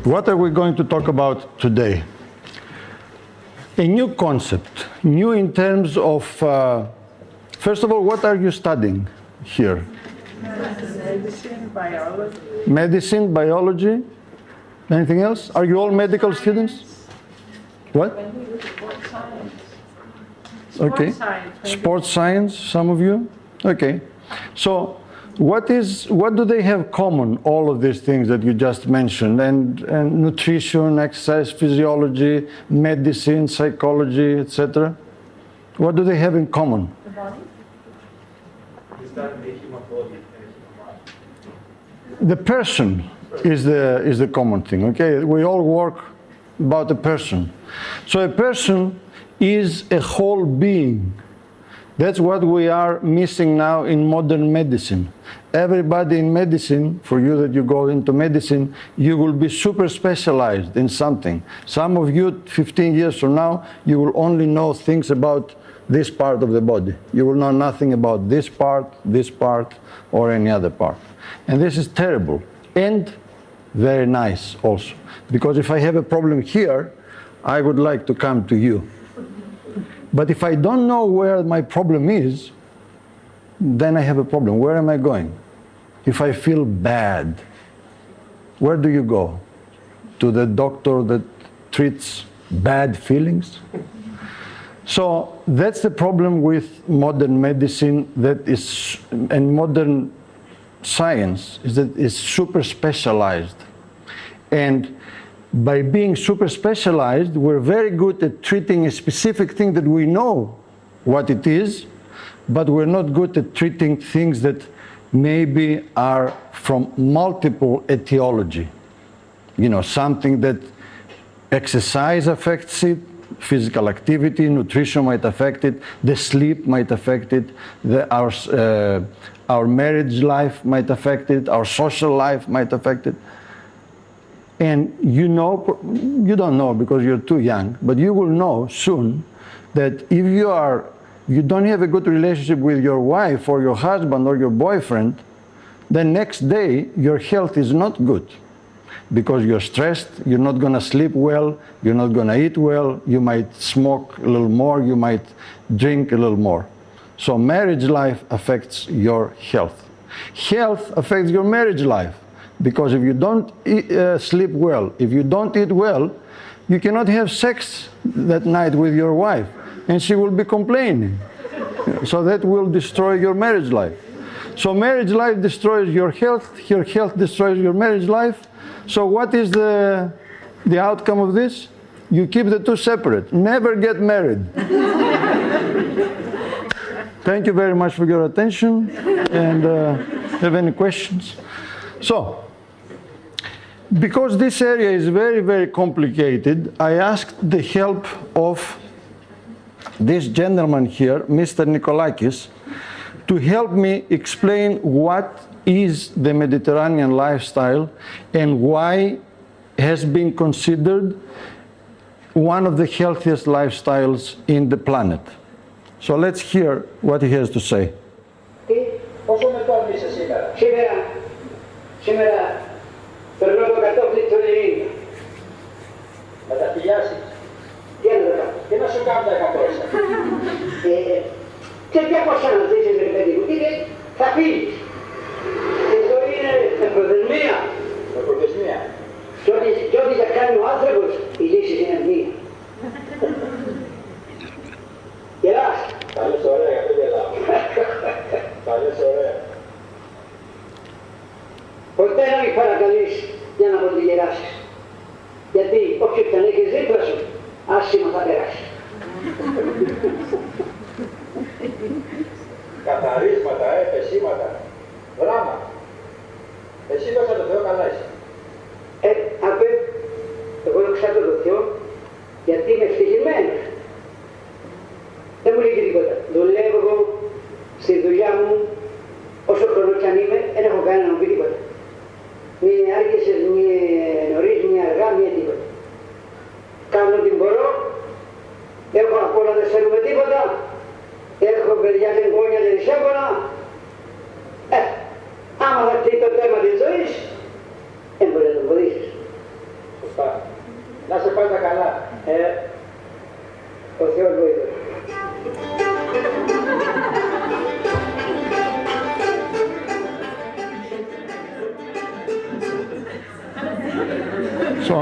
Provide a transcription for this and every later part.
What are we going to talk about today? A new concept, new in terms of, first of all, what are you studying here? Medicine, biology. Medicine, biology, anything else? Are you all medical students? What? Sports science. Okay. Sports science. Sports science, some of you? Okay. So what do they have common, all of these things that you just mentioned, and nutrition, exercise, physiology, medicine, psychology, etc.? What do they have in common? The body? The person is the common thing, okay? We all work about a person. So a person is a whole being. That's what we are missing now in modern medicine. Everybody in medicine, for you that you go into medicine, you will be super specialized in something. Some of you, 15 years from now, you will only know things about this part of the body. You will know nothing about this part, or any other part. And this is terrible and very nice also. Because if I have a problem here, I would like to come to you. But if I don't know where my problem is, then I have a problem. Where am I going? If I feel bad, where do you go? To the doctor that treats bad feelings? So that's the problem with modern medicine and modern science, is that it's super specialized. And by being super specialized, we're very good at treating a specific thing that we know what it is, but we're not good at treating things that maybe are from multiple etiology. You know, something that exercise affects it, physical activity, nutrition might affect it, the sleep might affect it, our marriage life might affect it, our social life might affect it. And you don't know because you're too young, but you will know soon that if you don't have a good relationship with your wife or your husband or your boyfriend, the next day your health is not good because you're stressed, you're not going to sleep well, you're not going to eat well, you might smoke a little more, you might drink a little more. So marriage life affects your health. Health affects your marriage life. Because if you don't sleep well, if you don't eat well, you cannot have sex that night with your wife, and she will be complaining. So that will destroy your marriage life. So marriage life destroys your health destroys your marriage life. So what is the outcome of this? You keep the two separate. Never get married. Thank you very much for your attention, and have any questions? So, because this area is very, very complicated, I asked the help of this gentleman here, Mr. Nikolakis, to help me explain what is the Mediterranean lifestyle and why has been considered one of the healthiest lifestyles in the planet. So let's hear what he has to say. Περνώ το κατόφλι του Ελληνίου. Να τα φιλιάσεις. Τι άλλο θα κάνω. Τι να σου κάνω τα εκατόσα. Και πώς να ζήσεις ρε παιδί μου. Τι λέει. Θα φύγεις. Η ζωή είναι με προθεσμία. Με προθεσμία. Και ό,τι θα κάνει ο άνθρωπος, η λύση είναι μία. Γελάς. Τα λες ωραία, δεν γελάω. Τα λες ωραία. Ποτέ να μην παρακαλείς για να προτιγεράσεις. Γιατί όποιος τον έχεις δίπλα σου, άσχημα θα περάσει. Καθαρίσματα, πεσήματα, δράμα. Εσύ δώσα το Θεό, καλά είσαι. Άκουε, εγώ δόξα το Θεό, γιατί είμαι ευτυχισμένος. Δεν μου λέει τίποτα. Δουλεύω εγώ στη δουλειά μου, όσο χρόνο κι αν είμαι, δεν έχω κανένα να μου πει τίποτα. Μη άργησες, μη νωρίς, μη αργά, μη τίποτα. Κάνω ό,τι μπορώ, έχω απ' όλα δεν σέρνουμε τίποτα, έχω παιδιά και εγγόνια δεν εισέβολα. Άμα θα πει το τέρμα της ζωής, δεν μπορεί να το βοηθήσεις. πάντα καλά. Ο Θεός βοήθησε. So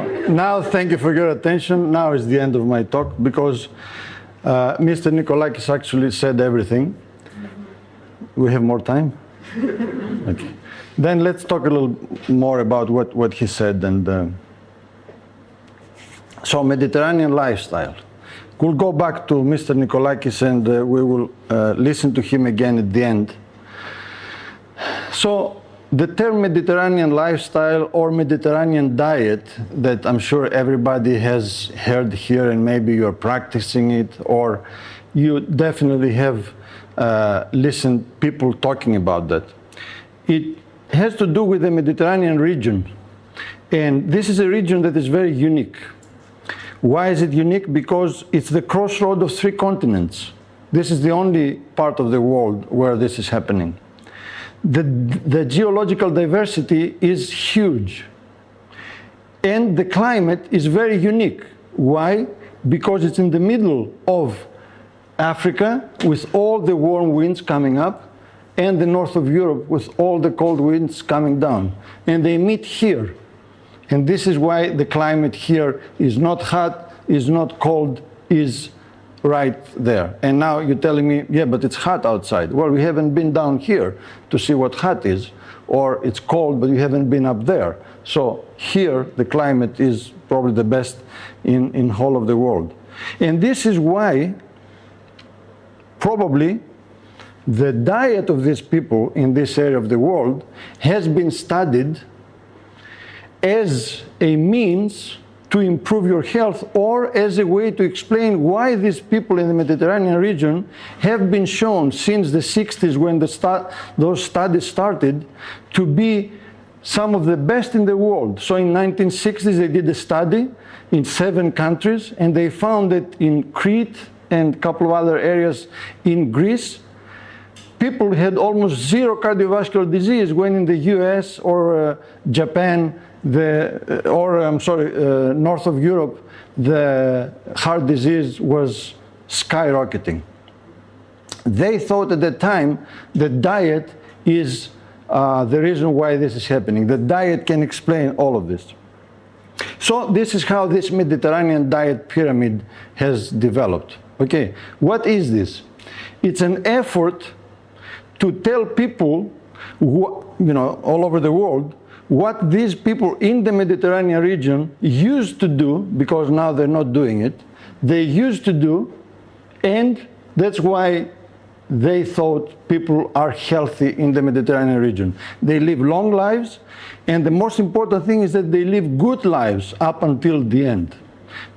now, thank you for your attention. Now is the end of my talk because Mr. Nikolakis actually said everything. We have more time? Okay. Then let's talk a little more about what he said. And so Mediterranean lifestyle. We'll go back to Mr. Nikolakis and we will listen to him again at the end. So the term Mediterranean lifestyle or Mediterranean diet that I'm sure everybody has heard here and maybe you're practicing it or you definitely have listened people talking about that. It has to do with the Mediterranean region. And this is a region that is very unique. Why is it unique? Because it's the crossroad of 3 continents. This is the only part of the world where this is happening. The geological diversity is huge. And the climate is very unique. Why? Because it's in the middle of Africa with all the warm winds coming up and the north of Europe with all the cold winds coming down. And they meet here. And this is why the climate here is not hot, is not cold, is right there. And now you're telling me, yeah, but it's hot outside. Well, we haven't been down here to see what hot is, or it's cold, but you haven't been up there. So here, the climate is probably the best in whole of the world. And this is why probably the diet of these people in this area of the world has been studied as a means to improve your health or as a way to explain why these people in the Mediterranean region have been shown since the 60s when those studies started to be some of the best in the world. So in 1960s they did a study in 7 countries and they found that in Crete and a couple of other areas in Greece, people had almost 0 cardiovascular disease when in the US or Japan north of Europe, the heart disease was skyrocketing. They thought at the time that diet is the reason why this is happening. The diet can explain all of this. So this is how this Mediterranean diet pyramid has developed. Okay, what is this? It's an effort to tell people who, all over the world, what these people in the Mediterranean region used to do, because now they're not doing it, they used to do, and that's why they thought people are healthy in the Mediterranean region. They live long lives, and the most important thing is that they live good lives up until the end.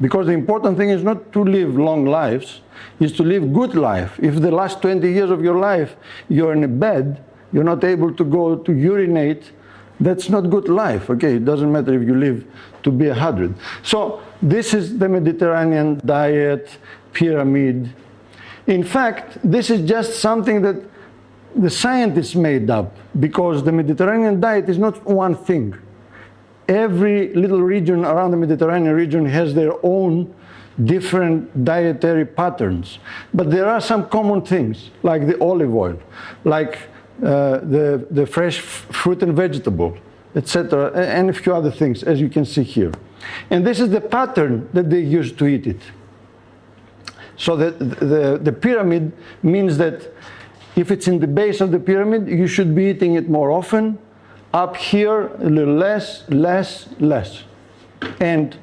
Because the important thing is not to live long lives, is to live good life. If the last 20 years of your life you're in a bed, you're not able to go to urinate, that's not good life, okay? It doesn't matter if you live to be 100. So this is the Mediterranean diet pyramid. In fact, this is just something that the scientists made up because the Mediterranean diet is not one thing. Every little region around the Mediterranean region has their own different dietary patterns. But there are some common things, like the olive oil, like the fresh fruit and vegetable, etc., and a few other things, as you can see here. And this is the pattern that they use to eat it. So the pyramid means that if it's in the base of the pyramid, you should be eating it more often. Up here, a little less, less, less. And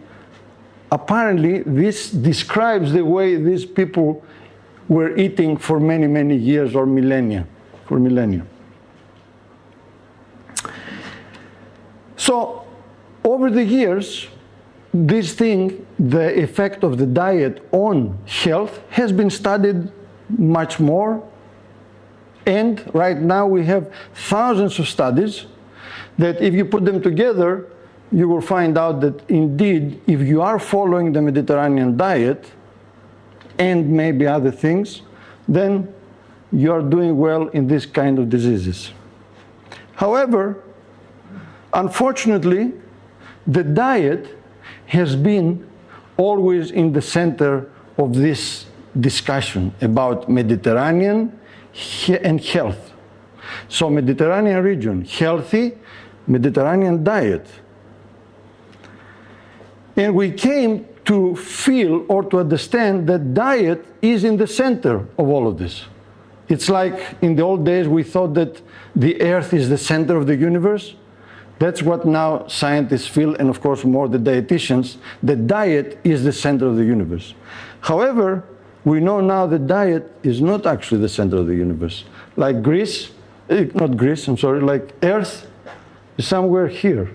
apparently, this describes the way these people were eating for many, many years or millennia. For millennia. So, over the years, this thing, the effect of the diet on health, has been studied much more. And right now we have thousands of studies that if you put them together, you will find out that indeed, if you are following the Mediterranean diet and maybe other things, then you are doing well in this kind of diseases. However, unfortunately, the diet has been always in the center of this discussion about Mediterranean and health. So Mediterranean region, healthy, Mediterranean diet. And we came to feel or to understand that diet is in the center of all of this. It's like in the old days we thought that the earth is the center of the universe. That's what now scientists feel, and of course more the dietitians, that diet is the center of the universe. However, we know now that diet is not actually the center of the universe. Like like Earth is somewhere here.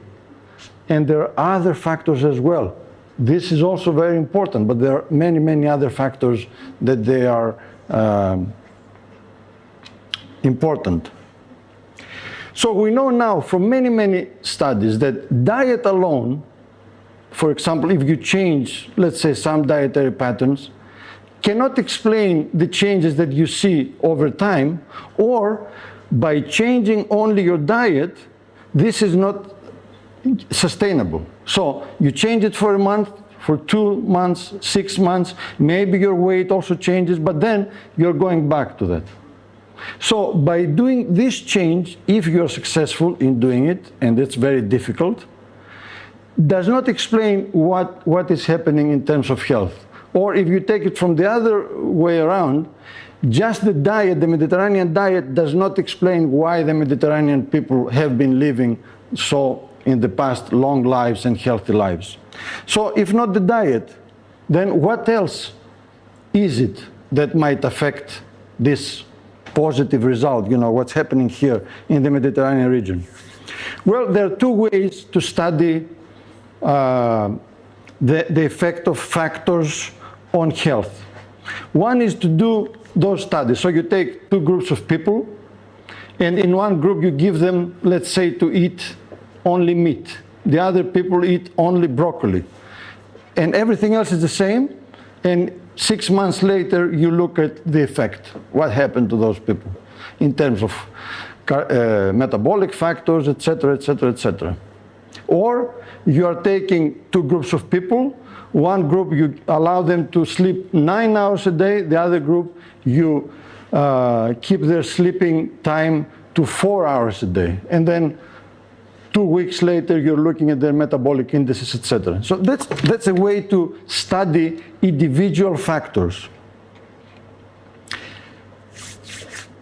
And there are other factors as well. This is also very important, but there are many, many other factors that they are important. So we know now from many, many studies that diet alone, for example, if you change, let's say, some dietary patterns, cannot explain the changes that you see over time, or by changing only your diet, this is not sustainable. So you change it for a month, for 2 months, 6 months, maybe your weight also changes, but then you're going back to that. So by doing this change, if you're successful in doing it, and it's very difficult, does not explain what is happening in terms of health. Or if you take it from the other way around, just the diet, the Mediterranean diet, does not explain why the Mediterranean people have been living so in the past long lives and healthy lives. So if not the diet, then what else is it that might affect this positive result, what's happening here in the Mediterranean region? Well, there are two ways to study the effect of factors on health. One is to do those studies. So you take 2 groups of people, and in one group you give them, let's say, to eat only meat. The other people eat only broccoli. And everything else is the same, and 6 months later you look at the effect. What happened to those people in terms of metabolic factors, etc., etc., etc. Or you are taking 2 groups of people. One group you allow them to sleep 9 hours a day. The other group you keep their sleeping time to 4 hours a day. And then 2 weeks later you're looking at their metabolic indices, etc. So that's a way to study individual factors.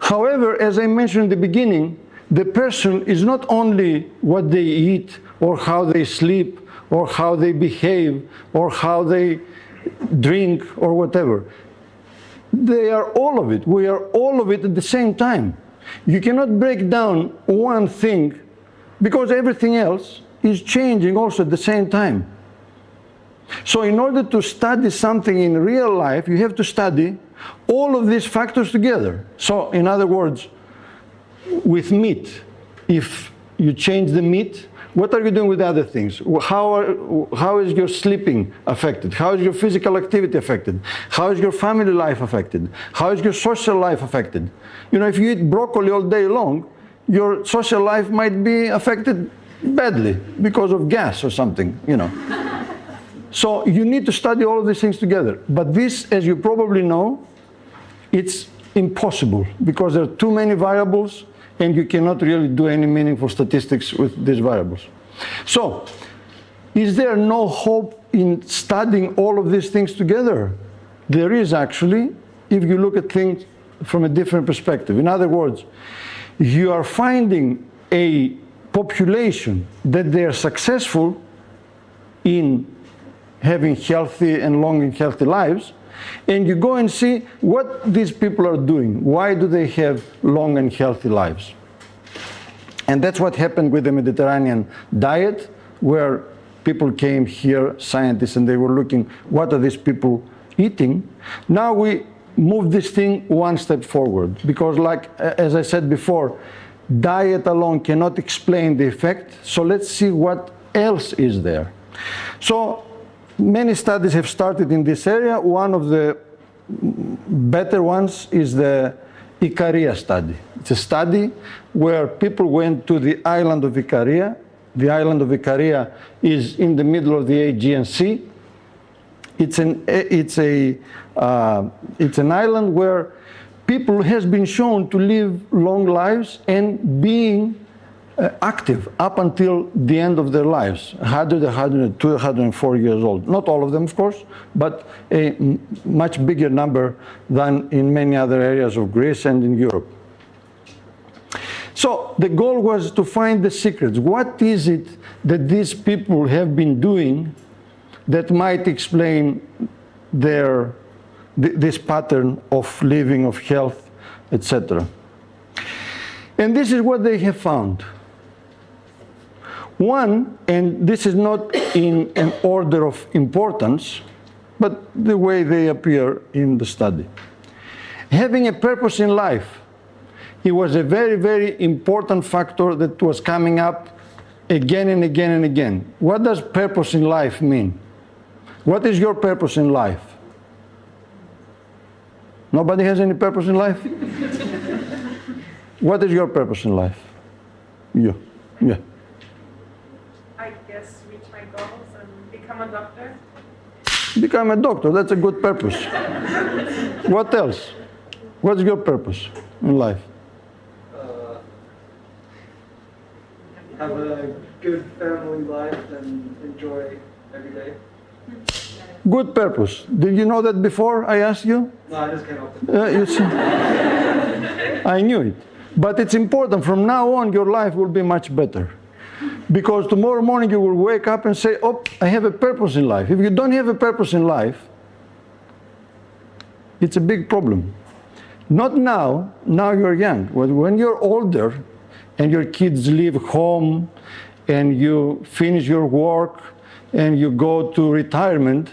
However, as I mentioned in the beginning, the person is not only what they eat or how they sleep or how they behave or how they drink or whatever. They are all of it. We are all of it at the same time. You cannot break down one thing because everything else is changing also at the same time. So in order to study something in real life, you have to study all of these factors together. So in other words, with meat, if you change the meat, what are you doing with other things? How is your sleeping affected? How is your physical activity affected? How is your family life affected? How is your social life affected? If you eat broccoli all day long, your social life might be affected badly because of gas or something, So you need to study all of these things together. But this, as you probably know, it's impossible because there are too many variables and you cannot really do any meaningful statistics with these variables. So, is there no hope in studying all of these things together? There is actually, if you look at things from a different perspective. In other words, you are finding a population that they are successful in having healthy and long and healthy lives, and you go and see what these people are doing. Why do they have long and healthy lives? And that's what happened with the Mediterranean diet, where people came here, scientists, and they were looking, what are these people eating? Now we move this thing one step forward, because as I said before, diet alone cannot explain the effect, so let's see what else is there. So many studies have started in this area. One of the better ones is the Icaria study. It's a study where people went to the island of Icaria. The island of Icaria is in the middle of the Aegean Sea, It's an island where people has been shown to live long lives and being active up until the end of their lives, 100, 102, 104 years old. Not all of them, of course, but a much bigger number than in many other areas of Greece and in Europe. So the goal was to find the secrets. What is it that these people have been doing that might explain this pattern of living, of health, etc. And this is what they have found. One, and this is not in an order of importance, but the way they appear in the study. Having a purpose in life, it was a very, very important factor that was coming up again and again and again. What does purpose in life mean? What is your purpose in life? Nobody has any purpose in life? What is your purpose in life? You. Yeah. I guess reach my goals and become a doctor. Become a doctor, that's a good purpose. What else? What's your purpose in life? Have a good family life and enjoy every day. Good purpose. Did you know that before I asked you? No, I just came up with it. You see? I knew it. But it's important. From now on, your life will be much better. Because tomorrow morning you will wake up and say, oh, I have a purpose in life. If you don't have a purpose in life, it's a big problem. Not now. Now you're young. When you're older and your kids leave home and you finish your work and you go to retirement,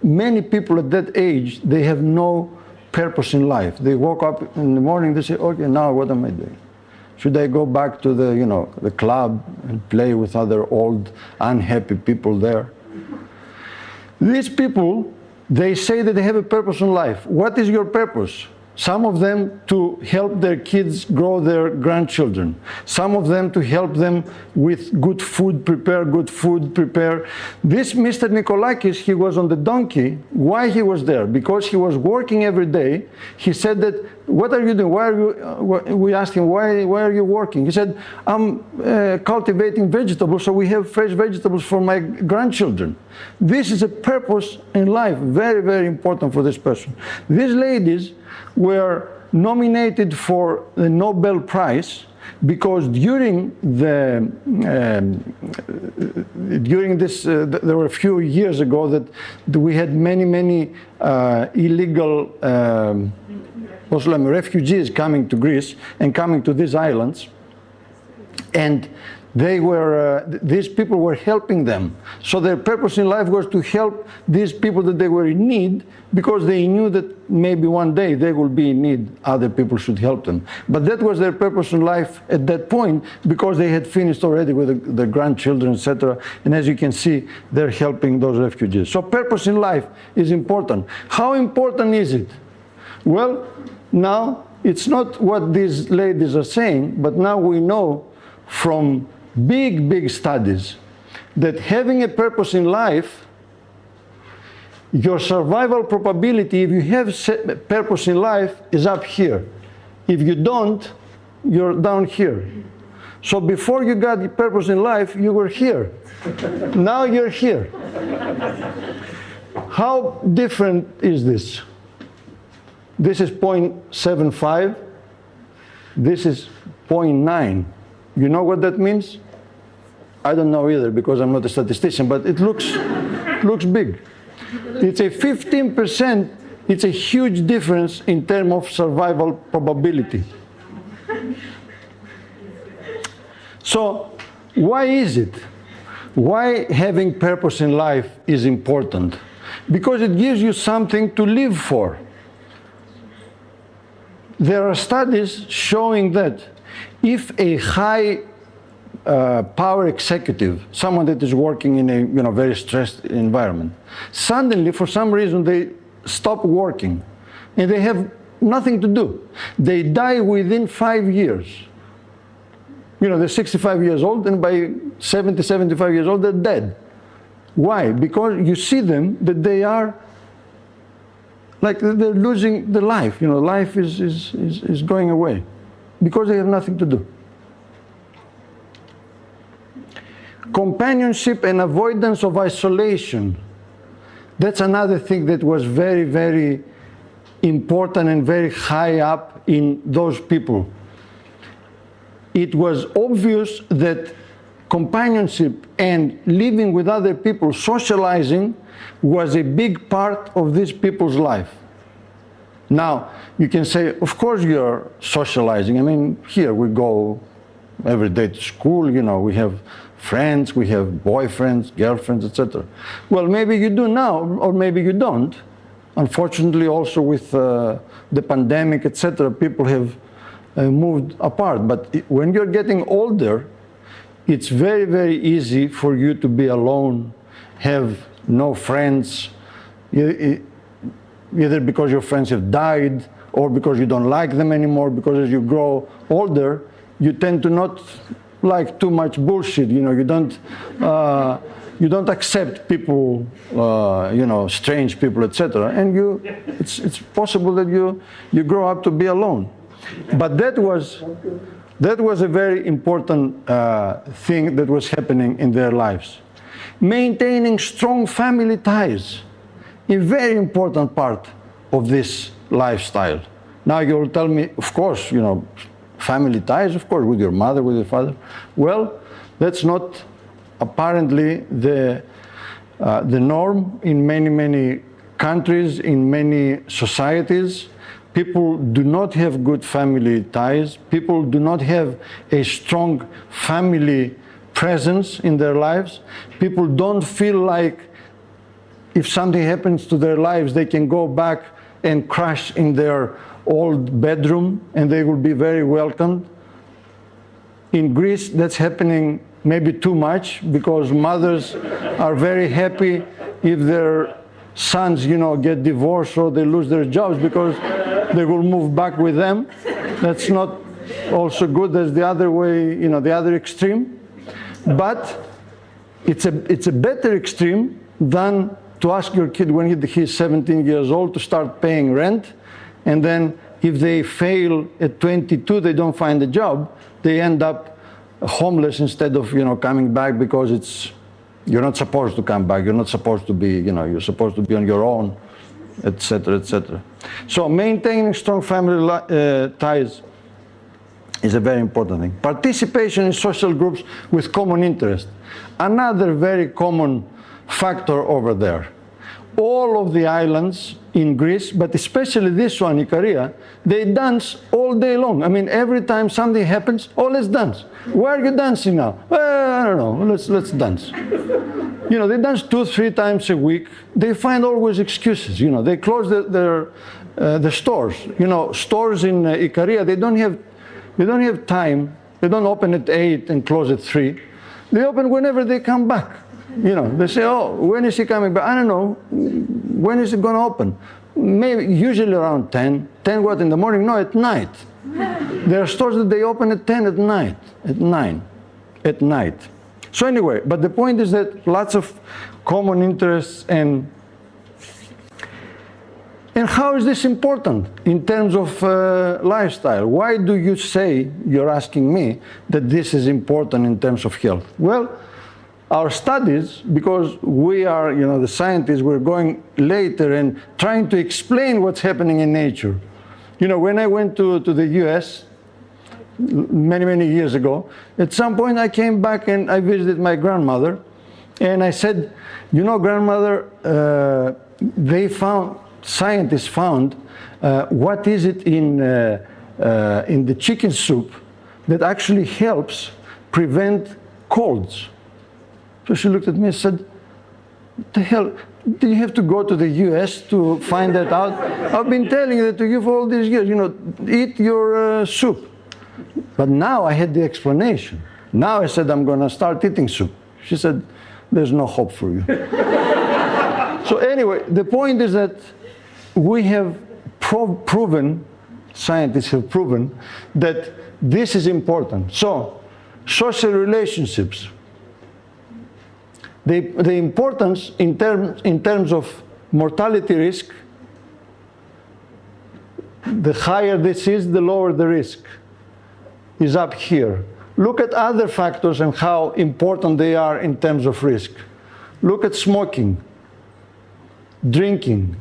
many people at that age, they have no purpose in life. They woke up in the morning, they say, okay, now what am I doing? Should I go back to the club and play with other old, unhappy people there? These people, they say that they have a purpose in life. What is your purpose? Some of them to help their kids grow their grandchildren. Some of them to help them with good food, prepare good food, prepare. This Mr. Nikolakis, he was on the donkey. Why he was there? Because he was working every day. He said that, what are you doing? Why are you, we asked him, why are you working? He said, I'm cultivating vegetables, so we have fresh vegetables for my grandchildren. This is a purpose in life, very, very important for this person. These ladies were nominated for the Nobel Prize because during this, there were a few years ago that we had many illegal Muslim refugees coming to Greece and coming to these islands, and they were, these people were helping them. So their purpose in life was to help these people that they were in need, because they knew that maybe one day they will be in need, other people should help them. But that was their purpose in life at that point, because they had finished already with the grandchildren, etc. And as you can see, they're helping those refugees. So purpose in life is important. How important is it? Well, now it's not what these ladies are saying, but now we know from big studies that having a purpose in life, your survival probability, if you have a purpose in life, is up here. If you don't, you're down here. So before you got the purpose in life, you were here. Now you're here. How different is this? This is 0.75. This is 0.9. You know what that means? I don't know either, because I'm not a statistician, but it looks big. It's a 15%, it's a huge difference in terms of survival probability. So why is it? Why having purpose in life is important? Because it gives you something to live for. There are studies showing that if a high power executive, someone that is working in a very stressed environment, suddenly for some reason they stop working and they have nothing to do. They die within 5 years. They're 65 years old, and by 70, 75 years old, they're dead. Why? Because you see them that they are like they're losing the life. You know, life is going away because they have nothing to do. Companionship and avoidance of isolation. That's another thing that was very, very important and very high up in those people. It was obvious that companionship and living with other people, socializing, was a big part of these people's life. Now, you can say, of course you're socializing. I mean, here we go every day to school, you know, we have friends, we have boyfriends, girlfriends, etc. Well, maybe you do now, or maybe you don't. Unfortunately, also with the pandemic, etc., people have moved apart. But when you're getting older, it's very, very easy for you to be alone, have no friends, either because your friends have died or because you don't like them anymore, because as you grow older, you tend to not like too much bullshit. You know, you don't accept people, you know, strange people, etc. And it's possible that you grow up to be alone. But that was a very important thing that was happening in their lives. Maintaining strong family ties, a very important part of this lifestyle. Now you'll tell me, of course, you know, family ties, of course, with your mother, with your father. Well, that's not apparently the norm in many, many countries, in many societies. People do not have good family ties. People do not have a strong family presence in their lives. People don't feel like if something happens to their lives, they can go back and crash in their old bedroom and they will be very welcomed. In Greece, that's happening maybe too much because mothers are very happy if their sons, you know, get divorced or they lose their jobs because they will move back with them. That's not also good. That's the other way, you know, the other extreme. But it's a better extreme than to ask your kid when he's 17 years old to start paying rent, and then if they fail at 22, they don't find a job, they end up homeless instead of, you know, coming back because you're not supposed to come back, you're not supposed to be, you know, you're supposed to be on your own, etc., etc. So maintaining strong family ties is a very important thing. Participation in social groups with common interest. Another very common factor over there. All of the islands in Greece, but especially this one, Ikaria, they dance all day long. I mean, every time something happens, oh, let's dance. Where are you dancing now? Well, I don't know, let's dance. You know, they dance 2-3 times a week. They find always excuses. You know, they close the stores. You know, stores in Ikaria, they don't have time. They don't open at 8 and close at 3. They open whenever they come back. You know, they say, oh, when is he coming back? I don't know. When is it going to open? Maybe, usually around 10. 10 what, in the morning? No, at night. There are stores that they open at 10 at night, at 9, at night. So anyway, but the point is that lots of common interests and how is this important in terms of lifestyle? Why do you say, you're asking me, that this is important in terms of health? Well, our studies, because we are, you know, the scientists, we're going later and trying to explain what's happening in nature. You know, when I went to the US many, many years ago, at some point I came back and I visited my grandmother and I said, you know, grandmother, scientists found what is it in the chicken soup that actually helps prevent colds. So she looked at me and said, what the hell, do you have to go to the US to find that out? I've been telling that to you for all these years, you know, eat your soup. But now I had the explanation. Now I said, I'm going to start eating soup. She said, there's no hope for you. So anyway, the point is that we have proven, scientists have proven, that this is important. So, social relationships. The importance in terms of mortality risk, the higher this is, the lower the risk is up here. Look at other factors and how important they are in terms of risk. Look at smoking, drinking,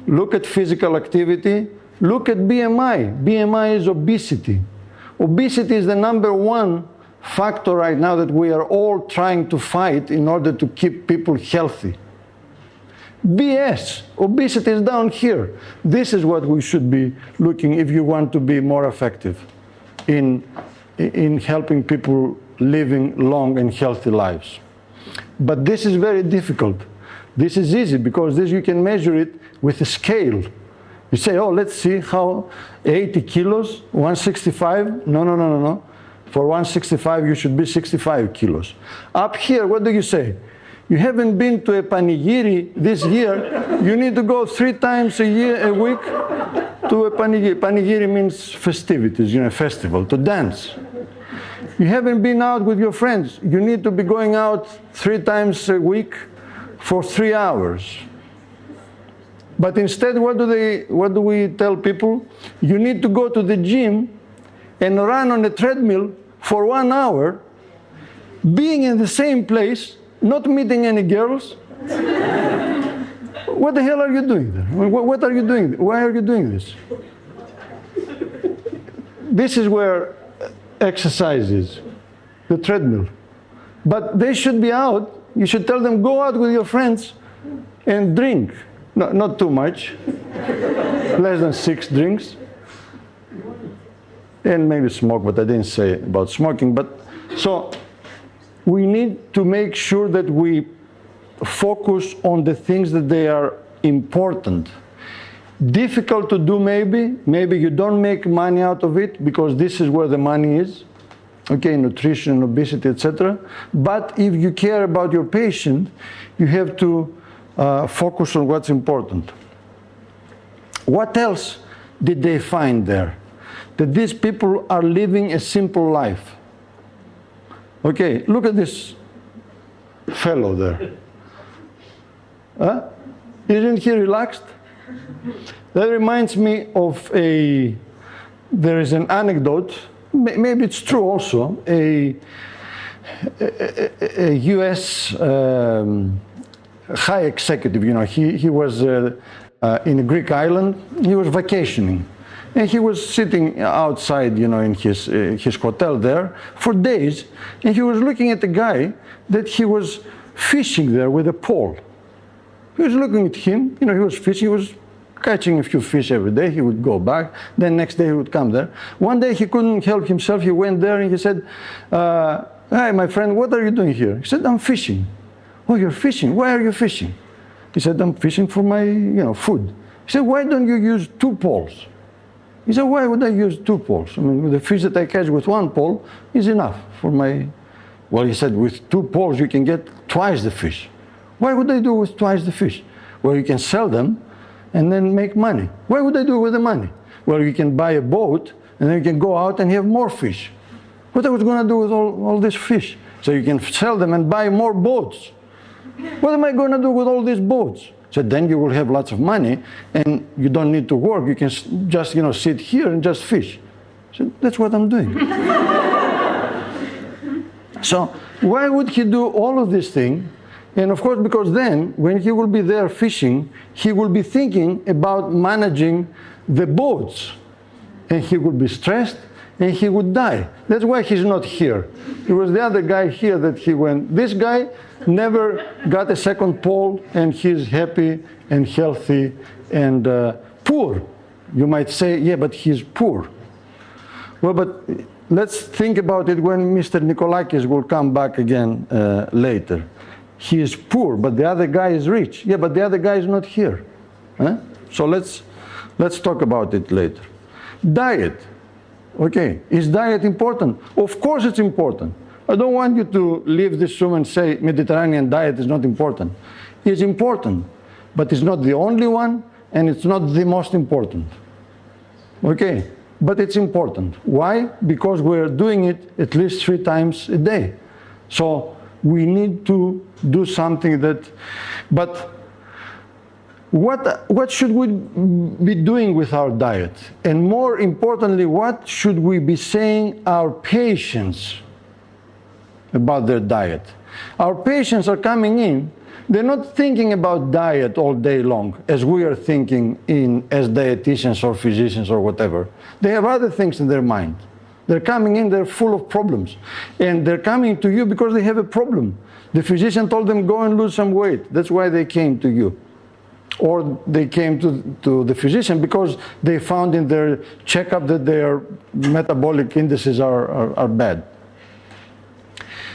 look at physical activity, look at BMI. BMI is obesity. Obesity is the #1 factor right now that we are all trying to fight in order to keep people healthy. BS, obesity is down here. This is what we should be looking if you want to be more effective in helping people living long and healthy lives. But this is very difficult. This is easy because this you can measure it with a scale. You say, oh, let's see how 80 kilos, 165, no. For 165, you should be 65 kilos. Up here, what do you say? You haven't been to a panigiri this year. You need to go 3 times a week to a panigiri. Panigiri means festivities, festival, to dance. You haven't been out with your friends. You need to be going out 3 times a week for 3 hours. But instead, what do we tell people? You need to go to the gym and run on a treadmill for 1 hour, being in the same place, not meeting any girls. What the hell are you doing there? What are you doing? Why are you doing this? This is where exercise is, the treadmill. But they should be out. You should tell them, go out with your friends and drink. No, not too much, less than 6 drinks. And maybe smoke, but I didn't say about smoking. But so we need to make sure that we focus on the things that they are important. Difficult to do maybe you don't make money out of it because this is where the money is. Okay, nutrition, obesity, etc. But if you care about your patient, you have to focus on what's important. What else did they find there? That these people are living a simple life. Okay, look at this fellow there. Huh? Isn't he relaxed? That reminds me of there is an anecdote, maybe it's true also, a US high executive, he was in a Greek island, he was vacationing. And he was sitting outside, in his hotel there for days, and he was looking at the guy that he was fishing there with a pole. He was looking at him, he was fishing, he was catching a few fish every day, he would go back, then next day he would come there. One day he couldn't help himself, he went there and he said, hi, my friend, what are you doing here? He said, I'm fishing. Oh, you're fishing? Why are you fishing? He said, I'm fishing for my, food. He said, why don't you use 2 poles? He said, why would I use 2 poles? I mean, the fish that I catch with 1 pole is enough for my... Well, he said, with 2 poles you can get twice the fish. Why would I do with twice the fish? Well, you can sell them and then make money. Why would I do with the money? Well, you can buy a boat and then you can go out and have more fish. What I was going to do with all this fish? So you can sell them and buy more boats. What am I going to do with all these boats? So then you will have lots of money and you don't need to work. You can just, sit here and just fish. So that's what I'm doing. So why would he do all of these things? And of course, because then when he will be there fishing, he will be thinking about managing the boats. And he would be stressed and he would die. That's why he's not here. It was the other guy here that he went. This guy never got a 2nd pole and he's happy and healthy and poor. You might say, yeah, but he's poor. Well, but let's think about it when Mr. Nikolakis will come back again later. He is poor, but the other guy is rich. Yeah, but the other guy is not here. Huh? So let's talk about it later. Diet. Okay, is diet important? Of course it's important. I don't want you to leave this room and say Mediterranean diet is not important. It's important, but it's not the only one and it's not the most important. Okay, but it's important. Why? Because we're doing it at least 3 times a day. So we need to do something that, but what should we be doing with our diet? And more importantly, what should we be saying our patients about their diet? Our patients are coming in, they're not thinking about diet all day long as we are thinking as dietitians or physicians or whatever. They have other things in their mind. They're coming in, they're full of problems. And they're coming to you because they have a problem. The physician told them, go and lose some weight. That's why they came to you. Or they came to the physician because they found in their checkup that their metabolic indices are bad.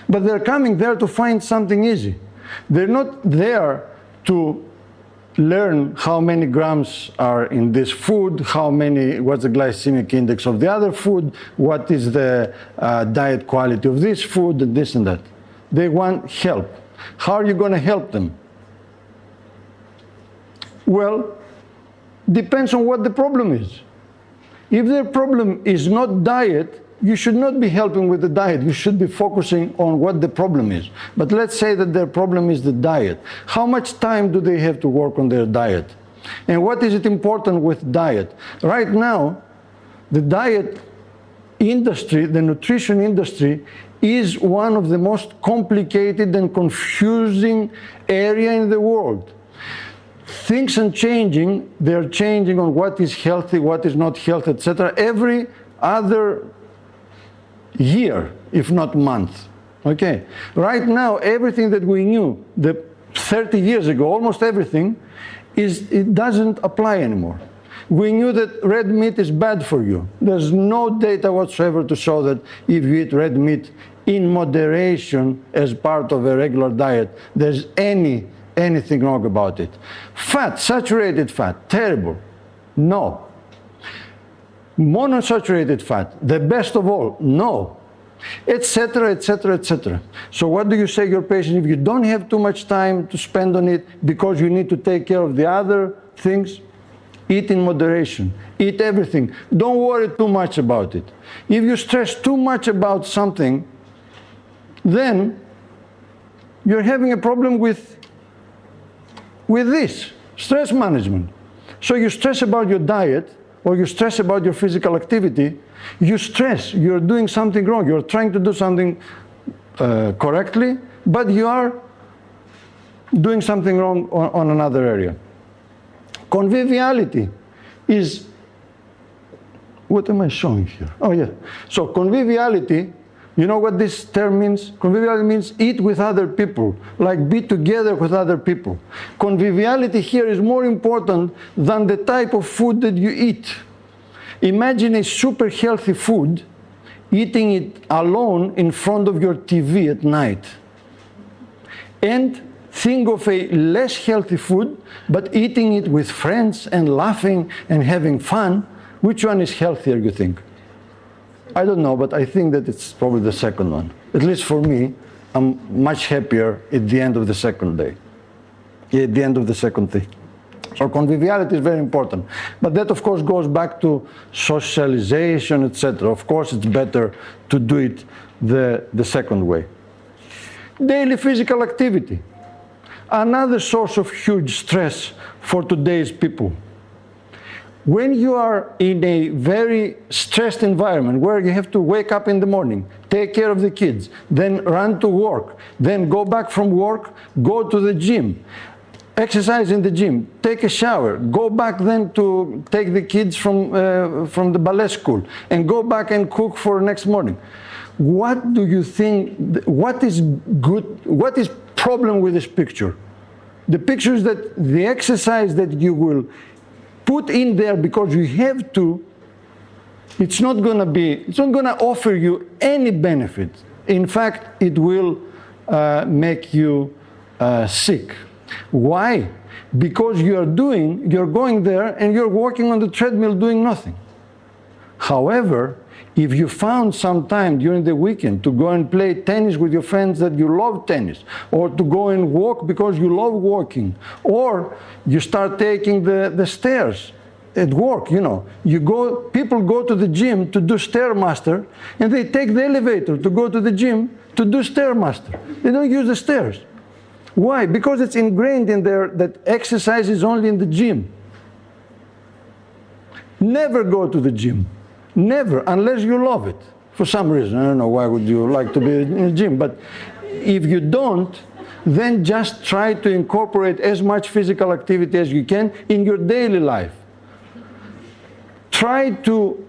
But they're coming there to find something easy. They're not there to learn how many grams are in this food, what's the glycemic index of the other food, what is the diet quality of this food, and this and that. They want help. How are you going to help them? Well, depends on what the problem is. If their problem is not diet, you should not be helping with the diet. You should be focusing on what the problem is. But let's say that their problem is the diet. How much time do they have to work on their diet? And what is it important with diet? Right now, the diet industry, the nutrition industry, is one of the most complicated and confusing area in the world. Things are changing. They're changing on what is healthy, what is not healthy, etc. Every other year, if not month. Okay. Right now, everything that we knew 30 years ago, almost everything, it doesn't apply anymore. We knew that red meat is bad for you. There's no data whatsoever to show that if you eat red meat in moderation as part of a regular diet, there's anything wrong about it. Fat, saturated fat, terrible. No. Monosaturated fat, the best of all, no, etc., etc., etc. So what do you say to your patient if you don't have too much time to spend on it because you need to take care of the other things? Eat in moderation, eat everything. Don't worry too much about it. If you stress too much about something, then you're having a problem with this, stress management. So you stress about your diet, or you stress about your physical activity, you stress, you're doing something wrong. You're trying to do something correctly, but you are doing something wrong on another area. Conviviality is, what am I showing here? Oh yeah, so conviviality, you know what this term means? Conviviality means eat with other people, like be together with other people. Conviviality here is more important than the type of food that you eat. Imagine a super healthy food, eating it alone in front of your TV at night. And think of a less healthy food, but eating it with friends and laughing and having fun. Which one is healthier, you think? I don't know, but I think that it's probably the second one. At least for me, I'm much happier at the end of the second day, at the end of the second thing. So conviviality is very important. But that, of course, goes back to socialization, etc. Of course, it's better to do it the second way. Daily physical activity. Another source of huge stress for today's people. When you are in a very stressed environment where you have to wake up in the morning, take care of the kids, then run to work, then go back from work, go to the gym, exercise in the gym, take a shower, go back then to take the kids from the ballet school, and go back and cook for next morning. What do you think, what is problem with this picture? The picture is that the exercise that you will put in there because you have to, it's not going to offer you any benefit. In fact, it will make you sick. Why? Because you're going there and you're walking on the treadmill doing nothing. However, if you found some time during the weekend to go and play tennis with your friends that you love tennis, or to go and walk because you love walking, or you start taking the stairs at work, you know, people go to the gym to do Stairmaster, and they take the elevator to go to the gym to do Stairmaster. They don't use the stairs. Why? Because it's ingrained in there that exercise is only in the gym. Never go to the gym. Never, unless you love it. For some reason, I don't know why would you like to be in the gym, but if you don't, then just try to incorporate as much physical activity as you can in your daily life. Try to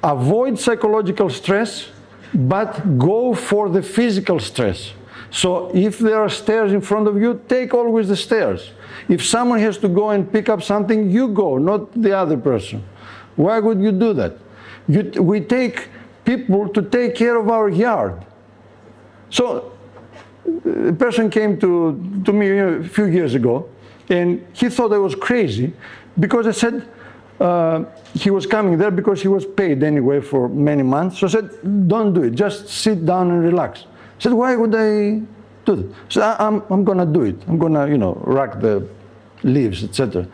avoid psychological stress, but go for the physical stress. So if there are stairs in front of you, take always the stairs. If someone has to go and pick up something, you go, not the other person. Why would you do that? We take people to take care of our yard. So a person came to me a few years ago, and he thought I was crazy because I said he was coming there because he was paid anyway for many months. So I said, don't do it, just sit down and relax. I said, why would I do that? So I'm going to do it. I'm going to, rack the leaves, etc.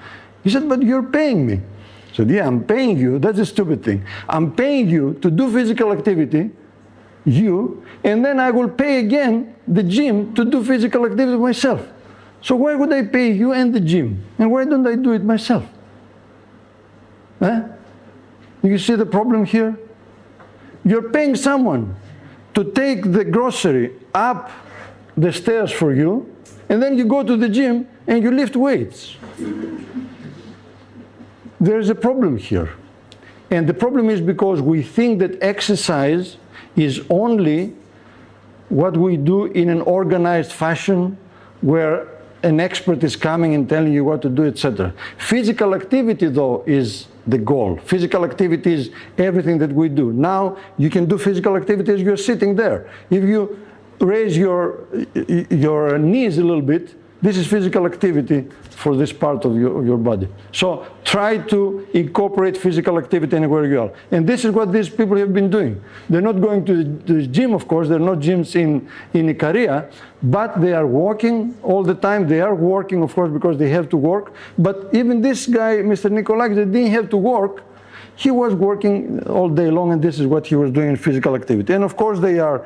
He said, but you're paying me. I said, yeah, I'm paying you. That's a stupid thing. I'm paying you to do physical activity, and then I will pay again the gym to do physical activity myself. So why would I pay you and the gym? And why don't I do it myself? You see the problem here? You're paying someone to take the grocery up the stairs for you, and then you go to the gym and you lift weights. There's a problem here. And the problem is because we think that exercise is only what we do in an organized fashion where an expert is coming and telling you what to do, etc. Physical activity, though, is the goal. Physical activity is everything that we do. Now, you can do physical activity as you're sitting there. If you raise your knees a little bit, this is physical activity for this part of your body. So try to incorporate physical activity anywhere you are. And this is what these people have been doing. They're not going to the gym, of course. There are no gyms in Ikaria, but they are walking all the time. They are working, of course, because they have to work. But even this guy, Mr. Nikolakis, they didn't have to work. He was working all day long, and this is what he was doing in physical activity. And of course, they are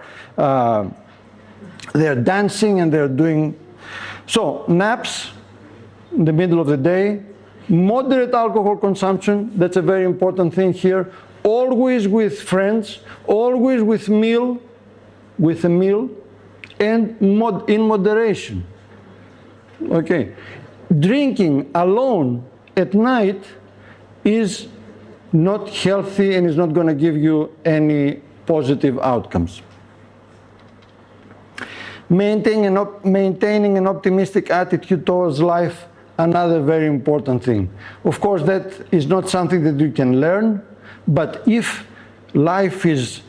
dancing and they're doing. So naps in the middle of the day, moderate alcohol consumption, that's a very important thing here, always with friends, always with a meal, and in moderation. Okay, drinking alone at night is not healthy and is not going to give you any positive outcomes. Maintaining an optimistic attitude towards life, another very important thing. Of course, that is not something that you can learn, but if life is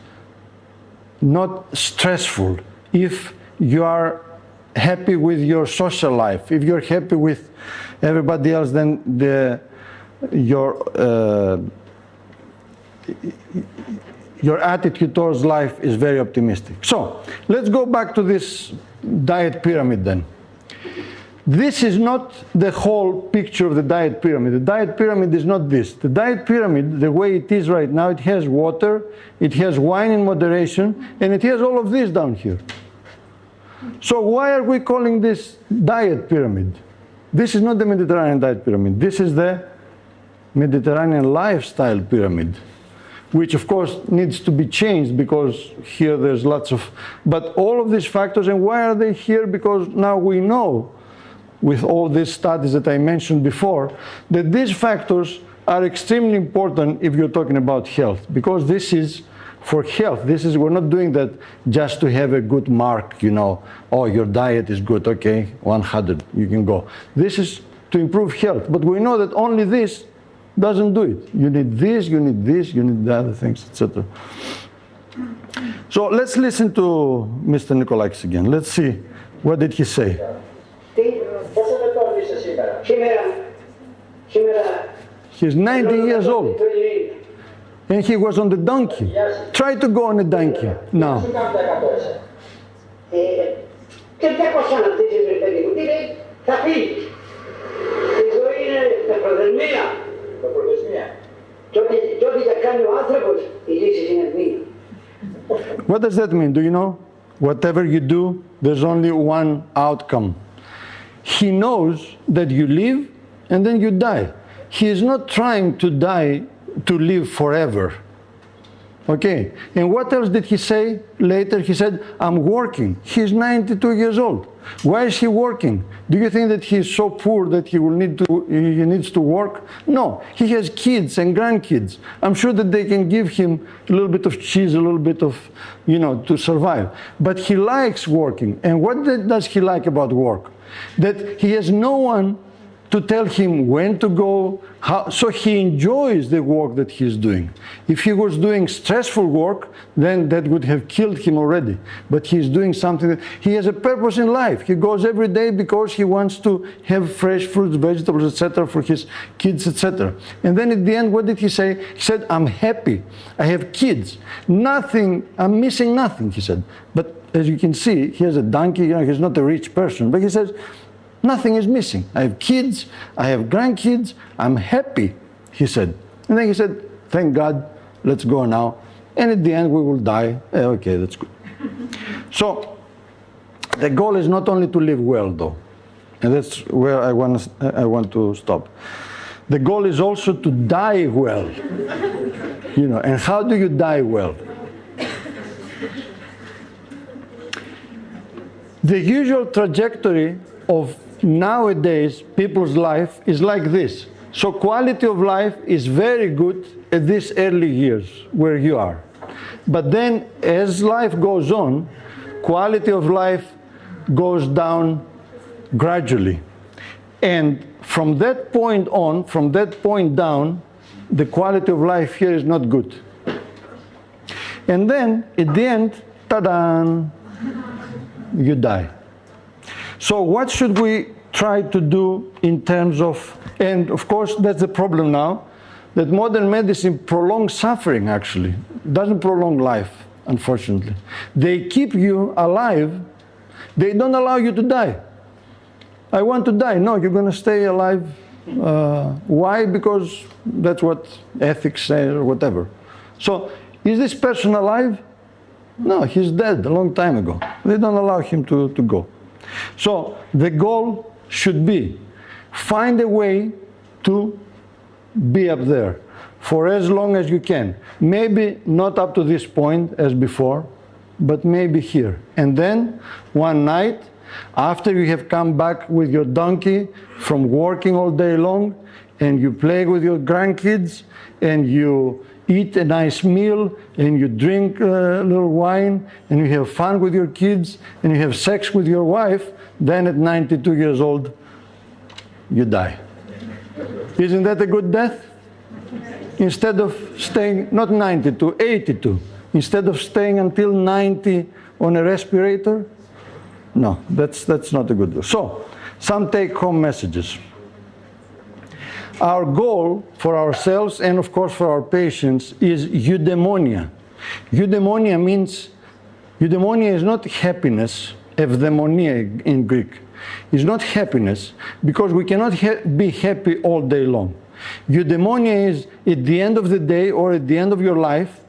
not stressful, if you are happy with your social life, if you're happy with everybody else, then your attitude towards life is very optimistic. So, let's go back to this diet pyramid then. This is not the whole picture of the diet pyramid. The diet pyramid is not this. The diet pyramid, the way it is right now, it has water, it has wine in moderation, and it has all of this down here. So why are we calling this diet pyramid? This is not the Mediterranean diet pyramid. This is the Mediterranean lifestyle pyramid, which of course needs to be changed because here there's lots of, but all of these factors, and why are they here? Because now we know with all these studies that I mentioned before, that these factors are extremely important if you're talking about health, because this is for health. We're not doing that just to have a good mark, oh, your diet is good, okay, 100, you can go. This is to improve health, but we know that only this doesn't do it. You need this, you need this, you need the other things, etc. So let's listen to Mr. Nikolakis again. Let's see, what did he say? He's 90 years old. And he was on the donkey. Try to go on a donkey now. What does that mean? Do you know? whatever you do, there's only one outcome. He knows that you live and then you die. He is not trying to die to live forever. Okay, and what else did he say later? He said, I'm working. He's 92 years old. Why is he working? Do you think that he's so poor that he needs to work? No, he has kids and grandkids. I'm sure that they can give him a little bit of cheese, a little bit of, to survive. But he likes working. And what does he like about work? That he has no one to tell him when to go, how, so he enjoys the work that he's doing. If he was doing stressful work, then that would have killed him already. But he's doing something that he has a purpose in life. He goes every day because he wants to have fresh fruits, vegetables, etc. for his kids, etc. And then at the end, what did he say? He said, I'm happy. I have kids. Nothing, I'm missing nothing, he said. But as you can see, he has a donkey, he's not a rich person, but he says, nothing is missing. I have kids, I have grandkids, I'm happy, he said. And then he said, thank God, let's go now. And at the end, we will die. Okay, that's good. So, the goal is not only to live well, though. And that's where I want to stop. The goal is also to die well. And how do you die well? The usual trajectory of nowadays people's life is like this. So quality of life is very good at these early years where you are. But then as life goes on, quality of life goes down gradually. And from that point on, from that point down, the quality of life here is not good. And then at the end, ta-da, you die. So what should we try to do in terms of, and of course that's the problem now, that modern medicine prolongs suffering actually, doesn't prolong life, unfortunately. They keep you alive, they don't allow you to die. I want to die. No, you're going to stay alive. Why? Because that's what ethics say or whatever. So is this person alive? No, he's dead a long time ago. They don't allow him to go. So the goal should be find a way to be up there for as long as you can. Maybe not up to this point as before, but maybe here. And then one night, after you have come back with your donkey from working all day long, and you play with your grandkids, and you eat a nice meal, and you drink a little wine, and you have fun with your kids, and you have sex with your wife, then at 92 years old, you die. Isn't that a good death? Instead of staying, not 92, 82, instead of staying until 90 on a respirator? No, that's not a good deal. So, some take-home messages. Our goal for ourselves and of course for our patients is eudemonia. Eudemonia means, eudemonia is not happiness, evdemonia in Greek. It's not happiness because we cannot be happy all day long. Eudemonia is at the end of the day or at the end of your life,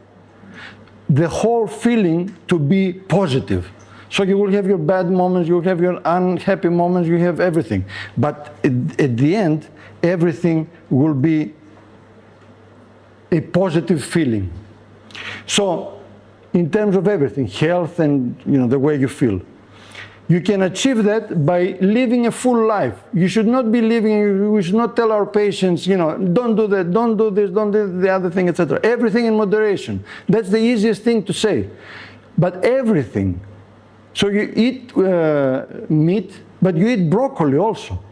the whole feeling to be positive. So you will have your bad moments, you will have your unhappy moments, you have everything. But at the end, everything will be a positive feeling. So, in terms of everything, health and the way you feel. You can achieve that by living a full life. You should not be living, we should not tell our patients, don't do that, don't do this, don't do the other thing, etc. Everything in moderation. That's the easiest thing to say. But everything. So you eat meat, but you eat broccoli also.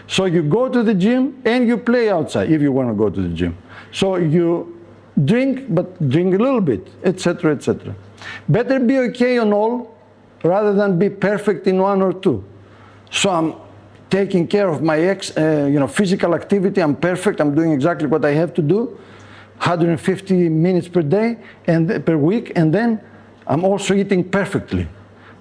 So you go to the gym and you play outside if you want to go to the gym. So you drink, but drink a little bit, etc., etc. Better be okay on all rather than be perfect in one or two. So I'm taking care of my physical activity. I'm perfect. I'm doing exactly what I have to do, 150 minutes per day and per week, and then I'm also eating perfectly.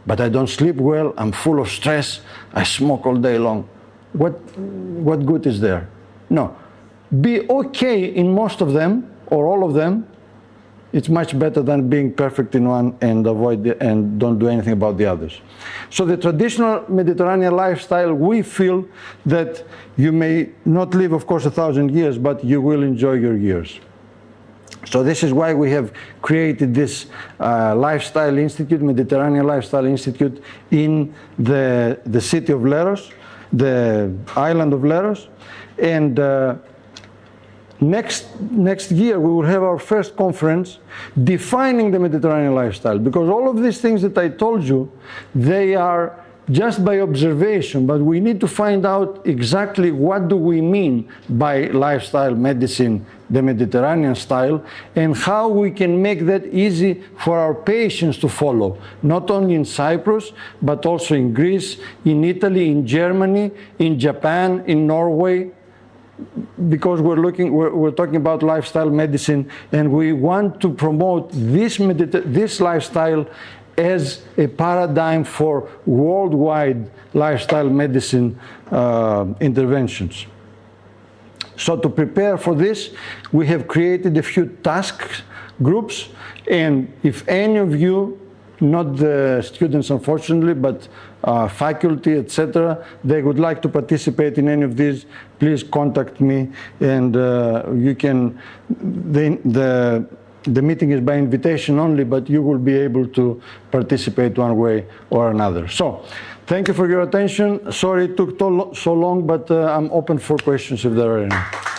But I don't sleep well, I'm full of stress, I smoke all day long. What good is there? No. Be okay in most of them, or all of them, it's much better than being perfect in one and and don't do anything about the others. So the traditional Mediterranean lifestyle, we feel that you may not live, of course, 1,000 years, but you will enjoy your years. So this is why we have created this Lifestyle Institute, Mediterranean Lifestyle Institute, in the city of Leros, the island of Leros. And next year we will have our first conference defining the Mediterranean lifestyle, because all of these things that I told you, they are just by observation, but we need to find out exactly what do we mean by lifestyle medicine, the Mediterranean style, and how we can make that easy for our patients to follow, not only in Cyprus, but also in Greece, in Italy, in Germany, in Japan, in Norway, because we're talking about lifestyle medicine, and we want to promote this lifestyle as a paradigm for worldwide lifestyle medicine interventions. So to prepare for this, we have created a few task groups, and if any of you, not the students unfortunately, but faculty, etc., they would like to participate in any of these, please contact me, and you can, the meeting is by invitation only, but you will be able to participate one way or another. So, thank you for your attention. Sorry it took so long, but I'm open for questions if there are any.